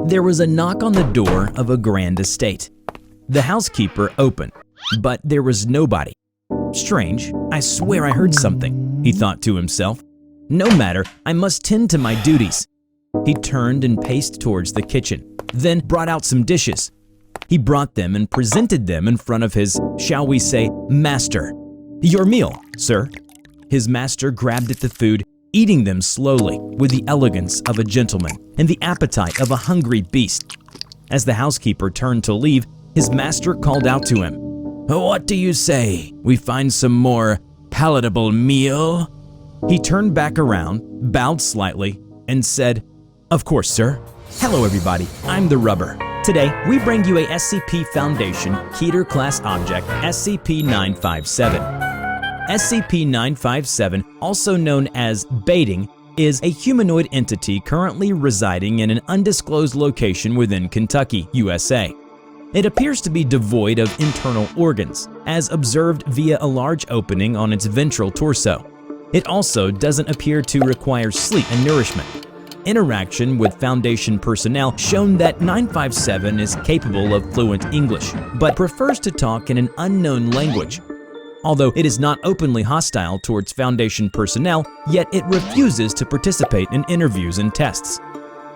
There was a knock on the door of a grand estate. The housekeeper opened, but there was nobody. Strange, I swear I heard something, he thought to himself. No matter, I must tend to my duties. He turned and paced towards the kitchen, then brought out some dishes. He brought them and presented them in front of his, shall we say, master. Your meal, sir. His master grabbed at the food, eating them slowly with the elegance of a gentleman and the appetite of a hungry beast. As the housekeeper turned to leave, his master called out to him, "What do you say? We find some more palatable meal?" He turned back around, bowed slightly, and said, "Of course, sir. Hello everybody, I'm TheRubber. Today, we bring you a SCP Foundation Keter Class Object, SCP-957. SCP-957, also known as Baiting, is a humanoid entity currently residing in an undisclosed location within Kentucky, USA. It appears to be devoid of internal organs, as observed via a large opening on its ventral torso. It also doesn't appear to require sleep and nourishment. Interaction with Foundation personnel shown that 957 is capable of fluent English, but prefers to talk in an unknown language. Although it is not openly hostile towards Foundation personnel, yet it refuses to participate in interviews and tests.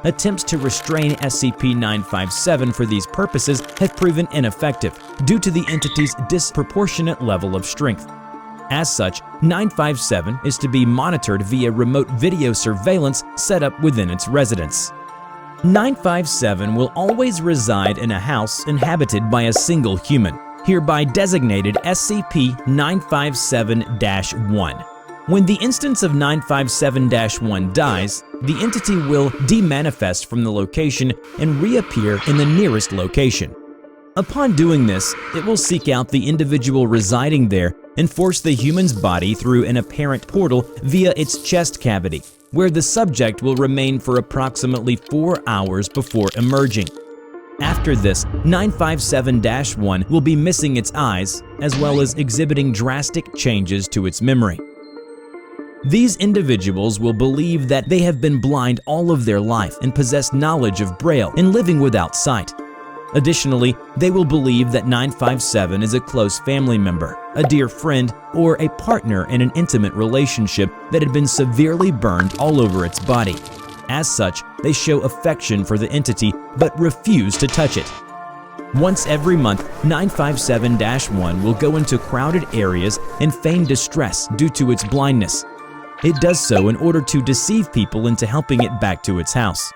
Attempts to restrain SCP-957 for these purposes have proven ineffective due to the entity's disproportionate level of strength. As such, 957 is to be monitored via remote video surveillance set up within its residence. 957 will always reside in a house inhabited by a single human, hereby designated SCP-957-1. When the instance of 957-1 dies, the entity will demanifest from the location and reappear in the nearest location. Upon doing this, it will seek out the individual residing there and force the human's body through an apparent portal via its chest cavity, where the subject will remain for approximately 4 hours before emerging. After this, 957-1 will be missing its eyes, as well as exhibiting drastic changes to its memory. These individuals will believe that they have been blind all of their life and possess knowledge of Braille and living without sight. Additionally, they will believe that 957 is a close family member, a dear friend, or a partner in an intimate relationship that had been severely burned all over its body. As such, they show affection for the entity but refuse to touch it. Once every month, 957-1 will go into crowded areas and feign distress due to its blindness. It does so in order to deceive people into helping it back to its house.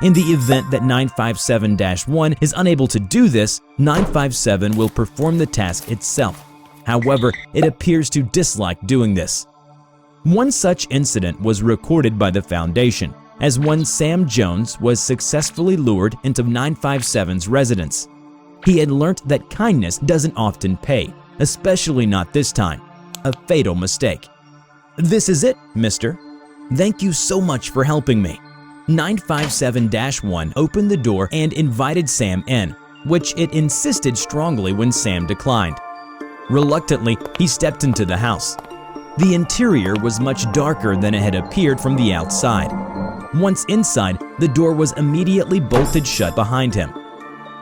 In the event that 957-1 is unable to do this, 957 will perform the task itself. However, it appears to dislike doing this. One such incident was recorded by the Foundation, as one Sam Jones was successfully lured into 957's residence. He had learnt that kindness doesn't often pay, especially not this time. A fatal mistake. "This is it, mister. Thank you so much for helping me." 957-1 opened the door and invited Sam in, which it insisted strongly when Sam declined. Reluctantly, he stepped into the house. The interior was much darker than it had appeared from the outside. Once inside, the door was immediately bolted shut behind him.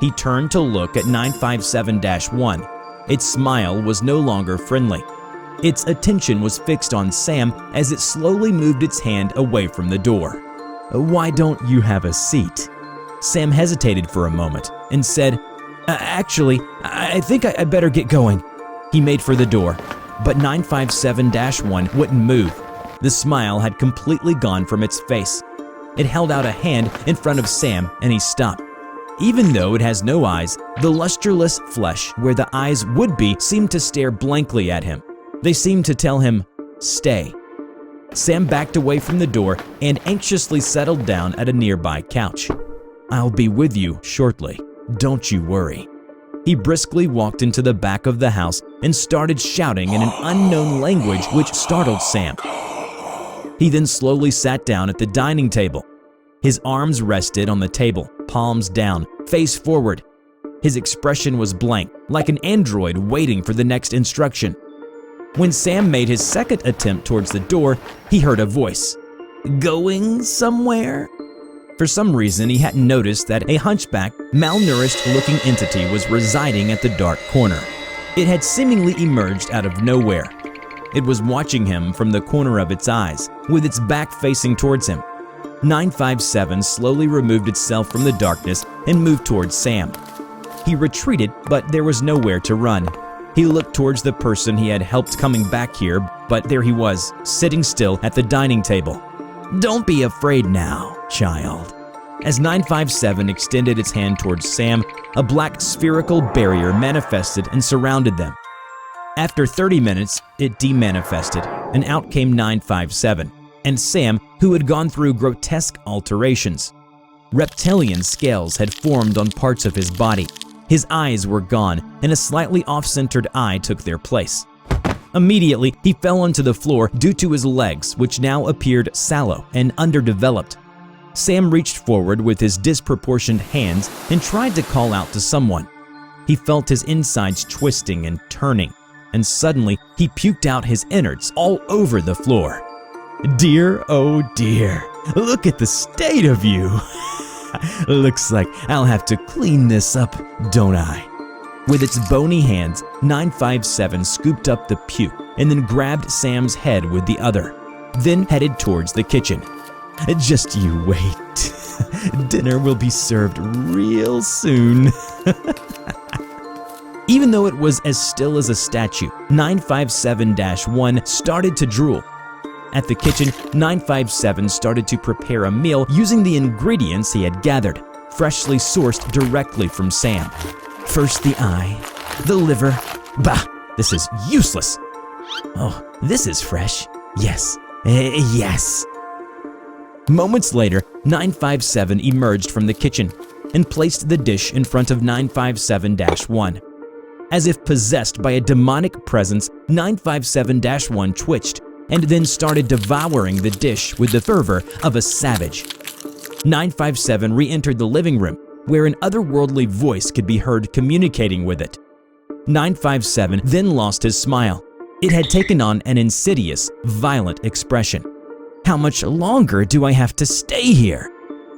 He turned to look at 957-1. Its smile was no longer friendly. Its attention was fixed on Sam as it slowly moved its hand away from the door. "Why don't you have a seat?" Sam hesitated for a moment and said, Actually, I think I better get going." He made for the door, but 957-1 wouldn't move. The smile had completely gone from its face. It held out a hand in front of Sam and he stopped. Even though it has no eyes, the lusterless flesh where the eyes would be seemed to stare blankly at him. They seemed to tell him, "Stay." Sam backed away from the door and anxiously settled down at a nearby couch. "I'll be with you shortly. Don't you worry." He briskly walked into the back of the house and started shouting in an unknown language which startled Sam. He then slowly sat down at the dining table. His arms rested on the table, palms down, face forward. His expression was blank, like an android waiting for the next instruction. When Sam made his second attempt towards the door, he heard a voice. "Going somewhere?" For some reason, he hadn't noticed that a hunchback, malnourished-looking entity was residing at the dark corner. It had seemingly emerged out of nowhere. It was watching him from the corner of its eyes, with its back facing towards him. 957 slowly removed itself from the darkness and moved towards Sam. He retreated, but there was nowhere to run. He looked towards the person he had helped coming back here, but there he was, sitting still at the dining table. "Don't be afraid now, child." As 957 extended its hand towards Sam, a black spherical barrier manifested and surrounded them. After 30 minutes, it demanifested, and out came 957, and Sam, who had gone through grotesque alterations. Reptilian scales had formed on parts of his body. His eyes were gone, and a slightly off-centered eye took their place. Immediately, he fell onto the floor due to his legs, which now appeared sallow and underdeveloped. Sam reached forward with his disproportioned hands and tried to call out to someone. He felt his insides twisting and turning, and suddenly he puked out his innards all over the floor. "Dear, oh dear, look at the state of you." "Looks like I'll have to clean this up, don't I?" With its bony hands, 957 scooped up the puke and then grabbed Sam's head with the other, then headed towards the kitchen. "Just you wait. Dinner will be served real soon." Even though it was as still as a statue, 957-1 started to drool. At the kitchen, 957 started to prepare a meal using the ingredients he had gathered, freshly sourced directly from Sam. First the eye, the liver. Bah, this is useless. Oh, this is fresh. Yes, yes. Moments later, 957 emerged from the kitchen and placed the dish in front of 957-1. As if possessed by a demonic presence, 957-1 twitched and then started devouring the dish with the fervor of a savage. 957 re-entered the living room, where an otherworldly voice could be heard communicating with it. 957 then lost his smile. It had taken on an insidious, violent expression. "How much longer do I have to stay here?"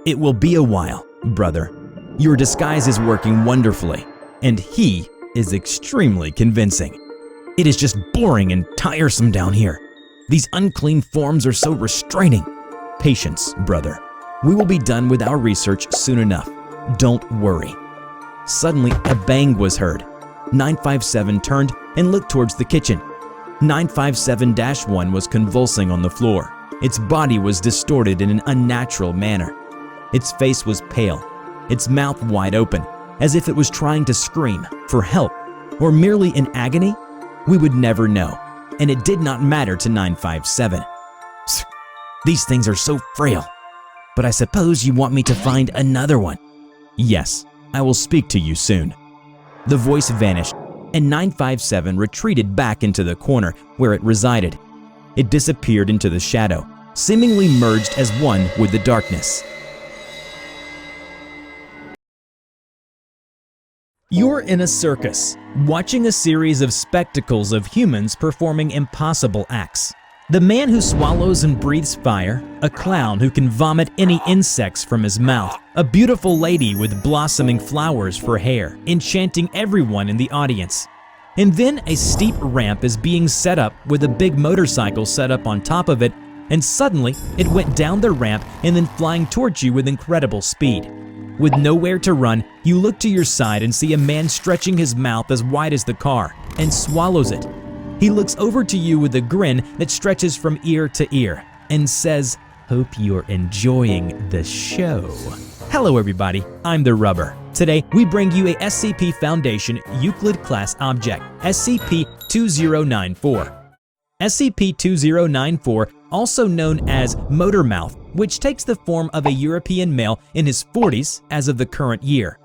"It will be a while, brother. Your disguise is working wonderfully, and he is extremely convincing. It is just boring and tiresome down here. These unclean forms are so restraining. Patience, brother. We will be done with our research soon enough. Don't worry." Suddenly, a bang was heard. 957 turned and looked towards the kitchen. 957-1 was convulsing on the floor. Its body was distorted in an unnatural manner. Its face was pale, its mouth wide open, as if it was trying to scream for help, or merely in agony. We would never know, and it did not matter to 957. "These things are so frail. But I suppose you want me to find another one." "Yes, I will speak to you soon." The voice vanished, and 957 retreated back into the corner where it resided. It disappeared into the shadow, seemingly merged as one with the darkness. You're in a circus, watching a series of spectacles of humans performing impossible acts. The man who swallows and breathes fire, a clown who can vomit any insects from his mouth, a beautiful lady with blossoming flowers for hair, enchanting everyone in the audience. And then a steep ramp is being set up with a big motorcycle set up on top of it, and suddenly it went down the ramp and then flying towards you with incredible speed. With nowhere to run, you look to your side and see a man stretching his mouth as wide as the car and swallows it. He looks over to you with a grin that stretches from ear to ear and says, "Hope you're enjoying the show." Hello everybody, I'm TheRubber. Today we bring you a SCP Foundation Euclid class object, SCP-2094. SCP-2094, also known as Motormouth, which takes the form of a European male in his 40s as of the current year.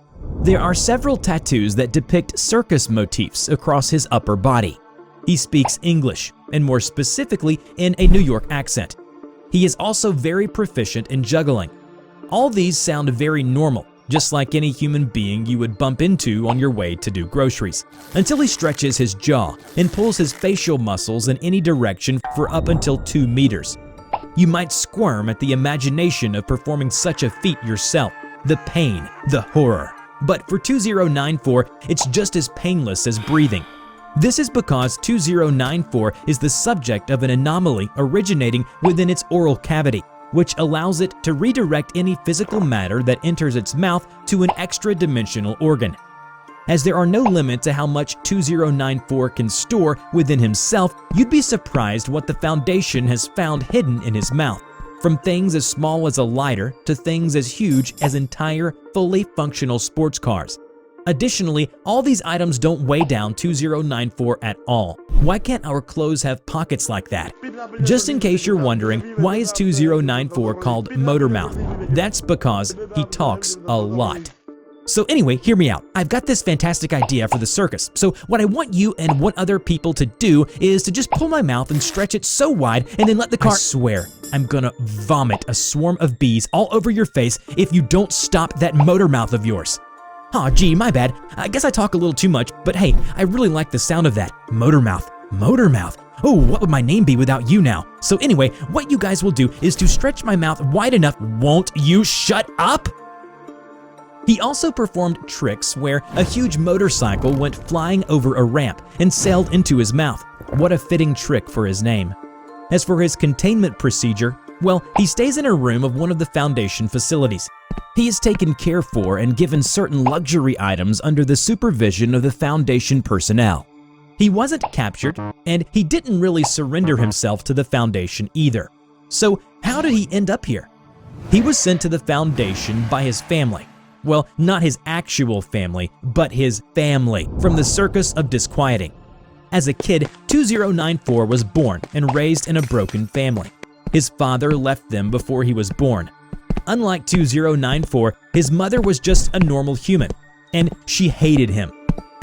There are several tattoos that depict circus motifs across his upper body. He speaks English, and more specifically in a New York accent. He is also very proficient in juggling. All these sound very normal, just like any human being you would bump into on your way to do groceries, until he stretches his jaw and pulls his facial muscles in any direction for up until 2 meters. You might squirm at the imagination of performing such a feat yourself, the pain, the horror. But for 2094, it's just as painless as breathing. This is because 2094 is the subject of an anomaly originating within its oral cavity, which allows it to redirect any physical matter that enters its mouth to an extra-dimensional organ. As there are no limits to how much 2094 can store within himself, you'd be surprised what the Foundation has found hidden in his mouth, from things as small as a lighter to things as huge as entire, fully functional sports cars. Additionally, all these items don't weigh down 2094 at all. Why can't our clothes have pockets like that? Just in case you're wondering, why is 2094 called Motormouth? That's because he talks a lot. So anyway, hear me out. I've got this fantastic idea for the circus. So what I want you and want other people to do is to just pull my mouth and stretch it so wide and then let the car— I swear, I'm gonna vomit a swarm of bees all over your face if you don't stop that motor mouth of yours. Aw, gee, my bad. I guess I talk a little too much, but hey, I really like the sound of that. Motormouth. Motormouth. Oh, what would my name be without you now? So anyway, what you guys will do is to stretch my mouth wide enough— Won't you shut up? He also performed tricks where a huge motorcycle went flying over a ramp and sailed into his mouth. What a fitting trick for his name. As for his containment procedure, well, he stays in a room of one of the Foundation facilities. He is taken care for and given certain luxury items under the supervision of the Foundation personnel. He wasn't captured, and he didn't really surrender himself to the Foundation either. So how did he end up here? He was sent to the Foundation by his family. Well, not his actual family, but his family from the Circus of Disquieting. As a kid, 2094 was born and raised in a broken family. His father left them before he was born. Unlike 2094, his mother was just a normal human, and she hated him.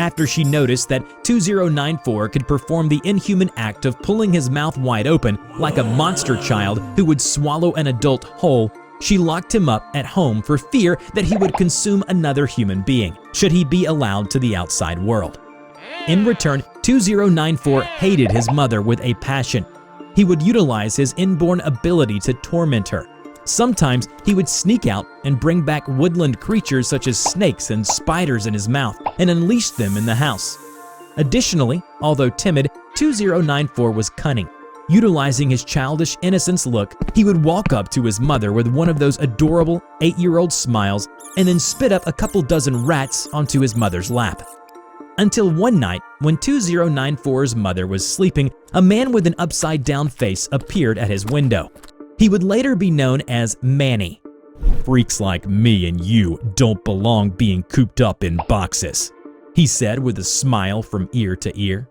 After she noticed that 2094 could perform the inhuman act of pulling his mouth wide open like a monster child who would swallow an adult whole, she locked him up at home for fear that he would consume another human being, should he be allowed to the outside world. In return, 2094 hated his mother with a passion. He would utilize his inborn ability to torment her. Sometimes he would sneak out and bring back woodland creatures such as snakes and spiders in his mouth and unleash them in the house. Additionally, although timid, 2094 was cunning. Utilizing his childish innocence look, he would walk up to his mother with one of those adorable 8-year-old smiles and then spit up a couple dozen rats onto his mother's lap. Until one night, when 2094's mother was sleeping, a man with an upside-down face appeared at his window. He would later be known as Manny. "Freaks like me and you don't belong being cooped up in boxes," he said with a smile from ear to ear.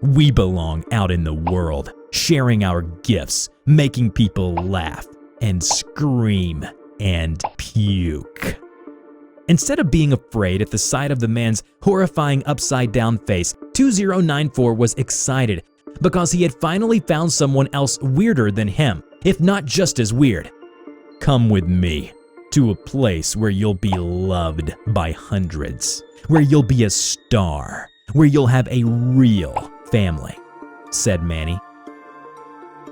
"We belong out in the world, sharing our gifts, making people laugh and scream and puke." Instead of being afraid at the sight of the man's horrifying upside-down face, 2094 was excited because he had finally found someone else weirder than him, if not just as weird. "Come with me to a place where you'll be loved by hundreds, where you'll be a star, where you'll have a real family," said Manny.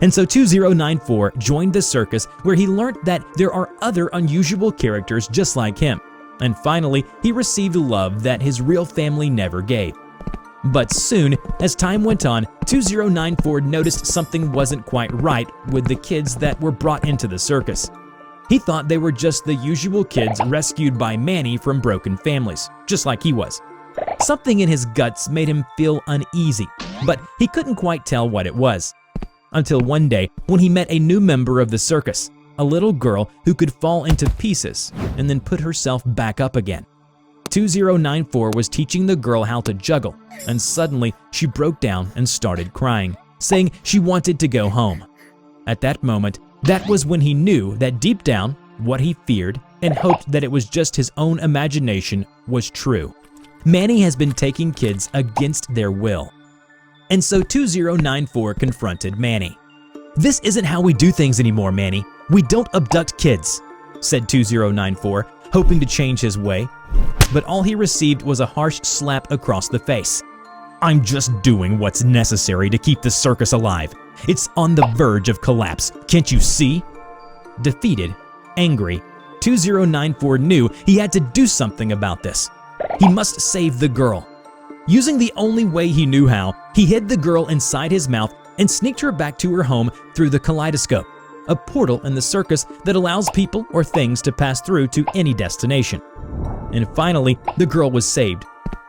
And so 2094 joined the circus, where he learned that there are other unusual characters just like him. And finally, he received love that his real family never gave. But soon, as time went on, 2094 noticed something wasn't quite right with the kids that were brought into the circus. He thought they were just the usual kids rescued by Manny from broken families, just like he was. Something in his guts made him feel uneasy, but he couldn't quite tell what it was. Until one day, when he met a new member of the circus, a little girl who could fall into pieces and then put herself back up again. 2094 was teaching the girl how to juggle, and suddenly she broke down and started crying, saying she wanted to go home. At that moment, that was when he knew that deep down, what he feared and hoped that it was just his own imagination was true. Manny has been taking kids against their will. And so 2094 confronted Manny. "This isn't how we do things anymore, Manny. We don't abduct kids," said 2094, hoping to change his way. But all he received was a harsh slap across the face. "I'm just doing what's necessary to keep the circus alive. It's on the verge of collapse. Can't you see? Defeated, angry, 2094 knew he had to do something about this. He must save the girl. Using the only way he knew how, he hid the girl inside his mouth and sneaked her back to her home through the kaleidoscope, a portal in the circus that allows people or things to pass through to any destination. And finally, the girl was saved.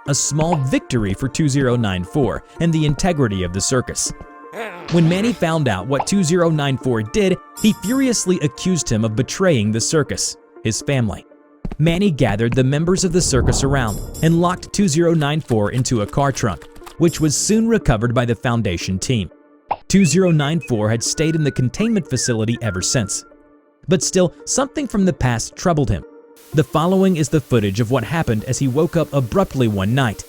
A small victory for 2094 and the integrity of the circus. When Manny found out what 2094 did, he furiously accused him of betraying the circus, his family. Manny gathered the members of the circus around and locked 2094 into a car trunk, which was soon recovered by the Foundation team. 2094 had stayed in the containment facility ever since. But still, something from the past troubled him. The following is the footage of what happened as he woke up abruptly one night.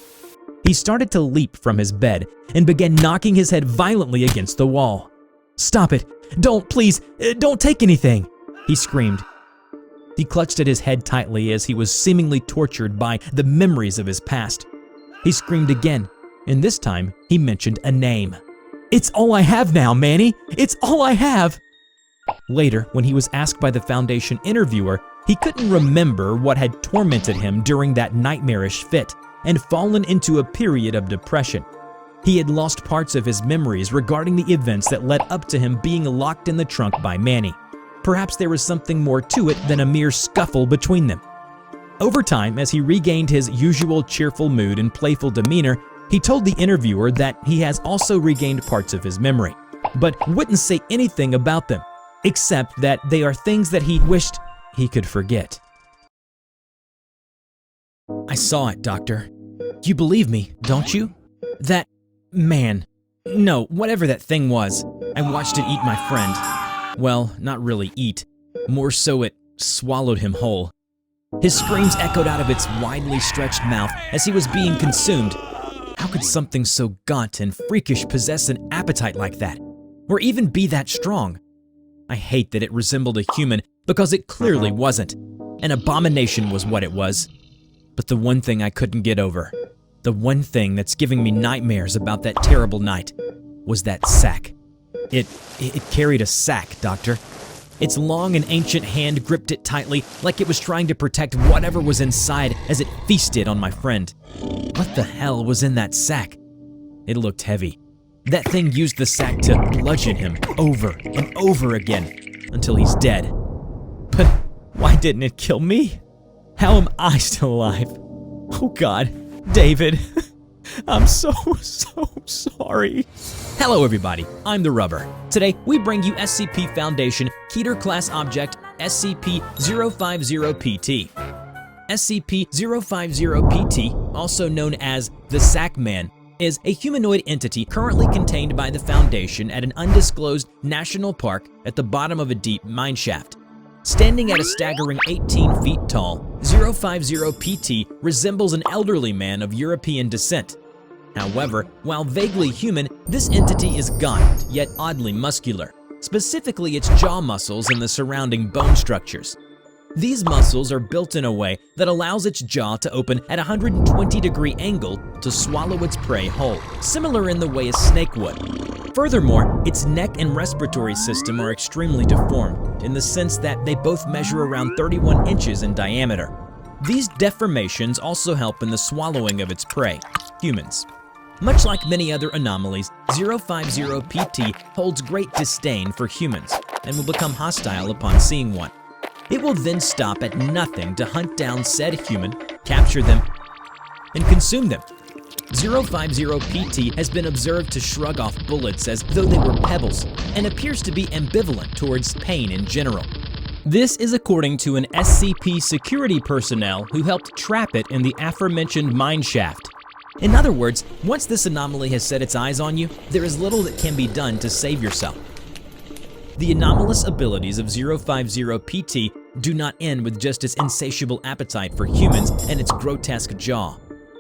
He started to leap from his bed and began knocking his head violently against the wall. "Stop it! Don't, please, don't take anything!" he screamed. He clutched at his head tightly as he was seemingly tortured by the memories of his past. He screamed again, and this time he mentioned a name. "It's all I have now, Manny! It's all I have!" Later, when he was asked by the Foundation interviewer, he couldn't remember what had tormented him during that nightmarish fit and fallen into a period of depression. He had lost parts of his memories regarding the events that led up to him being locked in the trunk by Manny. Perhaps there was something more to it than a mere scuffle between them. Over time, as he regained his usual cheerful mood and playful demeanor, he told the interviewer that he has also regained parts of his memory, but wouldn't say anything about them, except that they are things that he wished he could forget. "I saw it, Doctor. You believe me, don't you? That man. No, whatever that thing was. I watched it eat my friend. Well, not really eat. More so it swallowed him whole." His screams echoed out of its widely stretched mouth as he was being consumed. How could something so gaunt and freakish possess an appetite like that? Or even be that strong? I hate that it resembled a human because it clearly wasn't. An abomination was what it was. But the one thing I couldn't get over, the one thing that's giving me nightmares about that terrible night, was that sack. It carried a sack, Doctor. Its long and ancient hand gripped it tightly like it was trying to protect whatever was inside as it feasted on my friend. What the hell was in that sack? It looked heavy. That thing used the sack to bludgeon him over and over again until he's dead. But why didn't it kill me? How am I still alive? Oh God, David, I'm so sorry. Hello everybody, I'm TheRubber. Today we bring you SCP Foundation Keter Class Object SCP-050-PT. SCP-050-PT, also known as The Sack Man, is a humanoid entity currently contained by the Foundation at an undisclosed national park at the bottom of a deep mineshaft. Standing at a staggering 18 feet tall, 050-PT resembles an elderly man of European descent. However, while vaguely human, this entity is gaunt yet oddly muscular, specifically its jaw muscles and the surrounding bone structures. These muscles are built in a way that allows its jaw to open at a 120-degree angle to swallow its prey whole, similar in the way a snake would. Furthermore, its neck and respiratory system are extremely deformed in the sense that they both measure around 31 inches in diameter. These deformations also help in the swallowing of its prey, humans. Much like many other anomalies, 050-PT holds great disdain for humans and will become hostile upon seeing one. It will then stop at nothing to hunt down said human, capture them, and consume them. 050-PT has been observed to shrug off bullets as though they were pebbles and appears to be ambivalent towards pain in general. This is according to an SCP security personnel who helped trap it in the aforementioned mineshaft. In other words, once this anomaly has set its eyes on you, there is little that can be done to save yourself. The anomalous abilities of 050-PT do not end with just its insatiable appetite for humans and its grotesque jaw.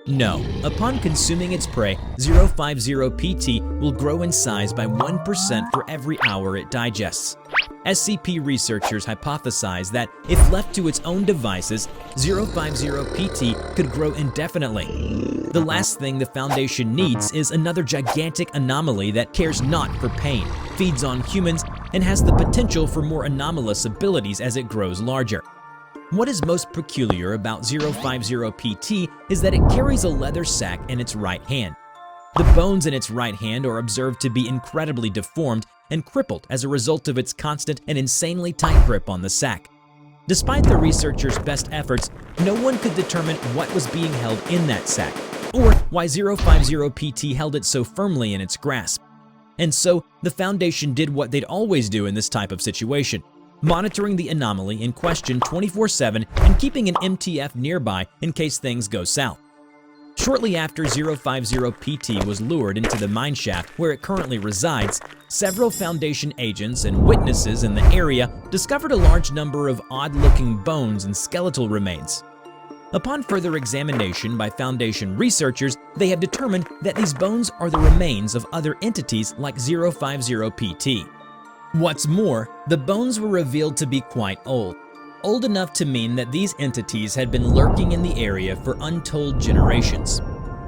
No, upon consuming its prey, 050-PT will grow in size by 1% for every hour it digests. SCP researchers hypothesize that if left to its own devices, 050-PT could grow indefinitely. The last thing the Foundation needs is another gigantic anomaly that cares not for pain, feeds on humans, and has the potential for more anomalous abilities as it grows larger. What is most peculiar about 050-PT is that it carries a leather sack in its right hand. The bones in its right hand are observed to be incredibly deformed and crippled as a result of its constant and insanely tight grip on the sack. Despite the researchers' best efforts, no one could determine what was being held in that sack, or why 050-PT held it so firmly in its grasp. And so, the Foundation did what they'd always do in this type of situation, monitoring the anomaly in question 24/7 and keeping an MTF nearby in case things go south. Shortly after 050-PT was lured into the mineshaft where it currently resides, several Foundation agents and witnesses in the area discovered a large number of odd-looking bones and skeletal remains. Upon further examination by Foundation researchers, they have determined that these bones are the remains of other entities like 050-PT. What's more, the bones were revealed to be quite old enough to mean that these entities had been lurking in the area for untold generations.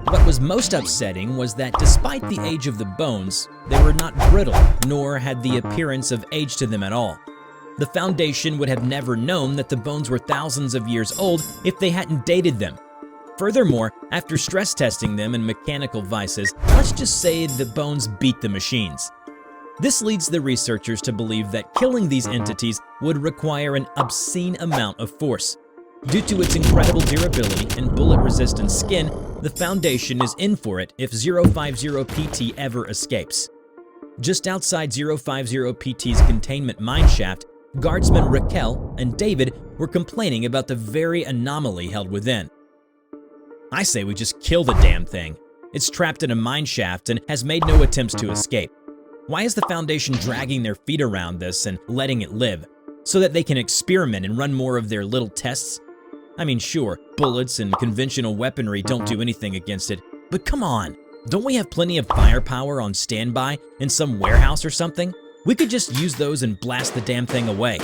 What was most upsetting was that despite the age of the bones, they were not brittle, nor had the appearance of age to them at all. The Foundation would have never known that the bones were thousands of years old if they hadn't dated them. Furthermore, after stress testing them in mechanical vices, let's just say the bones beat the machines. This leads the researchers to believe that killing these entities would require an obscene amount of force. Due to its incredible durability and bullet-resistant skin, the Foundation is in for it if 050-PT ever escapes. Just outside 050-PT's containment mineshaft, guardsmen Raquel and David were complaining about the very anomaly held within. I say we just kill the damn thing. It's trapped in a mineshaft and has made no attempts to escape. Why is the Foundation dragging their feet around this and letting it live? So that they can experiment and run more of their little tests? I mean, sure, bullets and conventional weaponry don't do anything against it, but come on, don't we have plenty of firepower on standby in some warehouse or something? We could just use those and blast the damn thing away.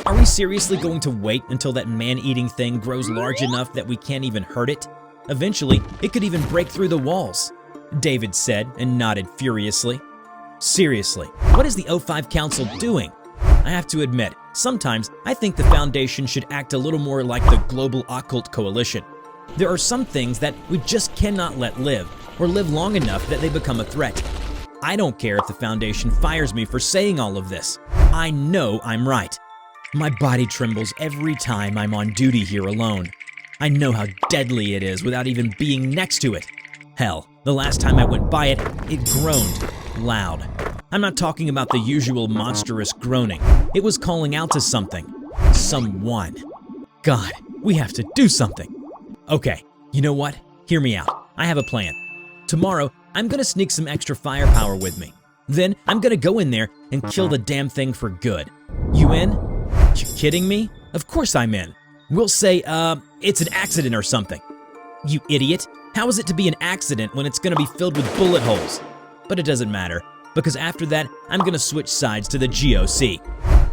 Are we seriously going to wait until that man-eating thing grows large enough that we can't even hurt it? Eventually, it could even break through the walls, David said and nodded furiously. Seriously, what is the O5 Council doing? I have to admit, sometimes I think the Foundation should act a little more like the Global Occult Coalition. There are some things that we just cannot let live, or live long enough that they become a threat. I don't care if the Foundation fires me for saying all of this. I know I'm right. My body trembles every time I'm on duty here alone. I know how deadly it is without even being next to it. Hell, the last time I went by it, it groaned. Loud. I'm not talking about the usual monstrous groaning. It was calling out to something. Someone. God, we have to do something. Okay, you know what? Hear me out. I have a plan. Tomorrow, I'm gonna sneak some extra firepower with me. Then, I'm gonna go in there and kill the damn thing for good. You in? You kidding me? Of course I'm in. We'll say, it's an accident or something. You idiot. How is it to be an accident when it's gonna be filled with bullet holes? But it doesn't matter, because after that, I'm gonna switch sides to the GOC.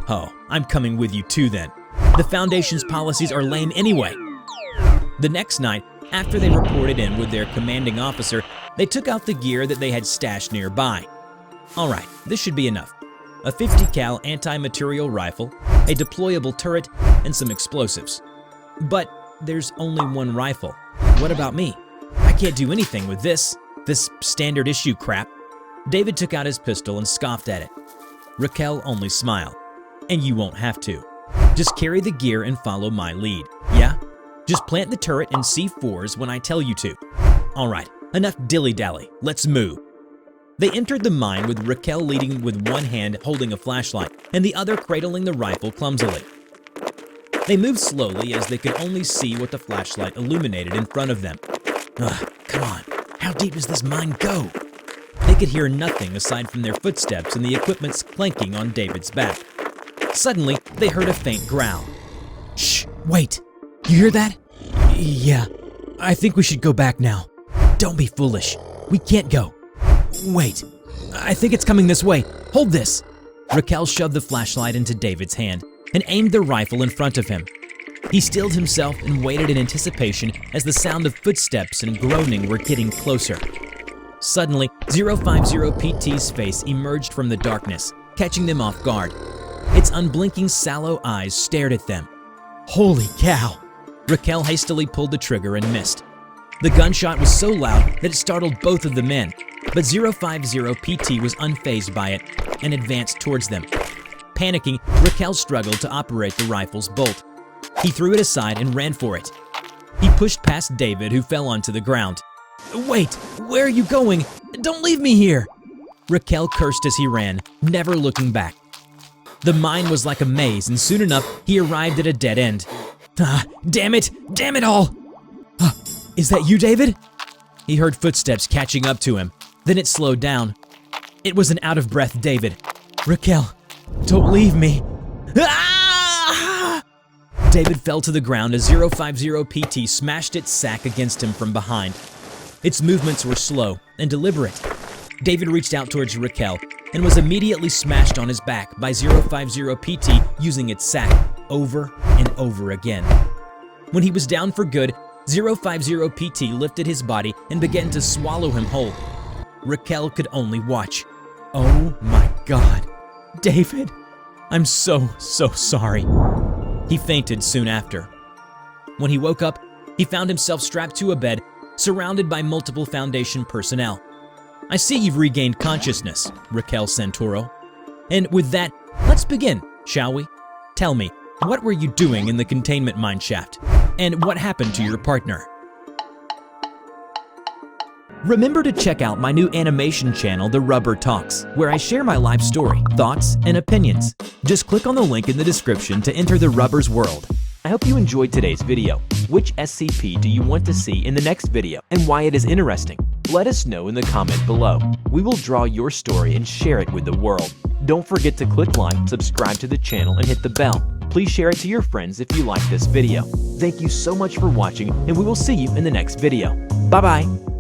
Oh, I'm coming with you too then. The Foundation's policies are lame anyway. The next night, after they reported in with their commanding officer, they took out the gear that they had stashed nearby. Alright, this should be enough. A 50 cal anti-material rifle, a deployable turret, and some explosives. But there's only one rifle. What about me? I can't do anything with this standard issue crap. David took out his pistol and scoffed at it. Raquel only smiled. And you won't have to. Just carry the gear and follow my lead, yeah? Just plant the turret in C4s when I tell you to. Alright, enough dilly-dally, let's move. They entered the mine with Raquel leading with one hand holding a flashlight and the other cradling the rifle clumsily. They moved slowly as they could only see what the flashlight illuminated in front of them. Come on, how deep does this mine go? They could hear nothing aside from their footsteps and the equipment's clanking on David's back. Suddenly, they heard a faint growl. Shh, wait. You hear that? Yeah, I think we should go back now. Don't be foolish. We can't go. Wait, I think it's coming this way. Hold this. Raquel shoved the flashlight into David's hand and aimed the rifle in front of him. He stilled himself and waited in anticipation as the sound of footsteps and groaning were getting closer. Suddenly, 050-PT's face emerged from the darkness, catching them off guard. Its unblinking sallow eyes stared at them. Holy cow! Raquel hastily pulled the trigger and missed. The gunshot was so loud that it startled both of the men, but 050-PT was unfazed by it and advanced towards them. Panicking, Raquel struggled to operate the rifle's bolt. He threw it aside and ran for it. He pushed past David, who fell onto the ground. Wait, where are you going? Don't leave me here! Raquel cursed as he ran, never looking back. The mine was like a maze, and soon enough, he arrived at a dead end. Damn it all! Is that you, David? He heard footsteps catching up to him. Then it slowed down. It was an out-of-breath David. Raquel, don't leave me. Ah! David fell to the ground as 050-PT smashed its sack against him from behind. Its movements were slow and deliberate. David reached out towards Raquel and was immediately smashed on his back by 050-PT using its sack over and over again. When he was down for good, 050-PT lifted his body and began to swallow him whole. Raquel could only watch. Oh my God. David, I'm so sorry. He fainted soon after. When he woke up, he found himself strapped to a bed, surrounded by multiple Foundation personnel. I see you've regained consciousness, Raquel Santoro. And with that, let's begin, shall we? Tell me, what were you doing in the containment mineshaft? And what happened to your partner? Remember to check out my new animation channel, TheRubber Talks, where I share my life story, thoughts, and opinions. Just click on the link in the description to enter the Rubber's world. I hope you enjoyed today's video. Which SCP do you want to see in the next video, and why it is interesting? Let us know in the comment below. We will draw your story and share it with the world. Don't forget to click like, subscribe to the channel, and hit the bell. Please share it to your friends if you like this video. Thank you so much for watching, and we will see you in the next video. Bye-bye!